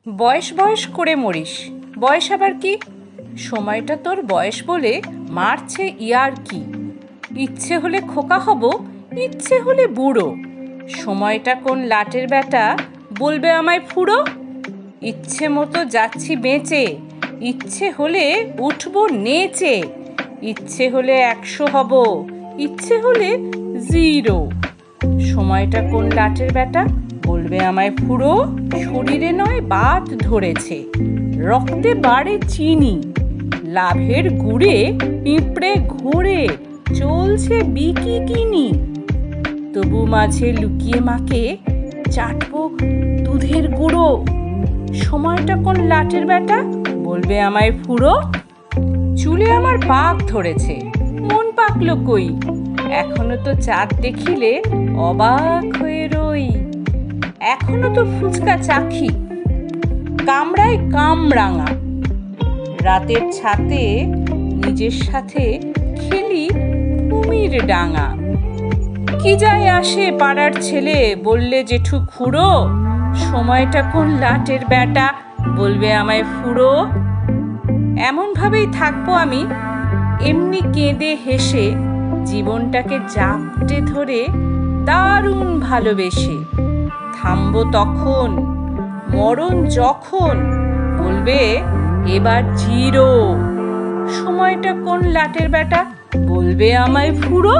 বয়স বয়স করে মরিস, বয়স আবার কি? সময়টা তোর বয়স বলে মারছে ইয়ার কি। ইচ্ছে হলে খোকা হব, ইচ্ছে হলে বুড়ো। সময়টা কোন লাটের ব্যাটা, বলবে আমায় ফুড়ো। ইচ্ছে মতো যাচ্ছি বেঁচে, ইচ্ছে হলে উঠবো নেচে। ইচ্ছে হলে 100 হব, ইচ্ছে হলে 0। সময়টা কোন লাটের ব্যাটা, বলবে আমায় ফুড়ো। শরীরে নয় বাত ধরেছে, রক্তে বাড়ে চিনি। লাভের গুড়ে পিঁপড়ে ঘুরে, চলছে বিকিকিনি। তবু মাঝে লুকিয়ে মাকে চাটবো দুধের গুঁড়ো। সময়টা কোন লাটের ব্যাটা, বলবে আমায় ফুড়ো। চুলে আমার পাক ধরেছে, মন পাকলো কই? এখনো তো চাঁদ দেখিলে অবাক হয়ে রই। এখনো তো ফুচকা চাখি, কামড়ায় কামরাঙা। রাতের ছাতে নিজের সাথে খেলি কুমির ডাঙা। কি যায় আসে পাড়ার ছেলে বললে জেঠু খুড়ো। সময়টা কোন লাটের ব্যাটা, বলবে আমায় ফুড়ো। এমন ভাবেই থাকবো আমি, এমনি কেঁদে হেসে, জীবনটাকে জাপটে ধরে দারুণ ভালোবেসে। থামবো তখন, মরণ যখন বলবে এবার 0। সময়টা কোন লাটের ব্যাটা, বলবে আমায় ফুড়ো।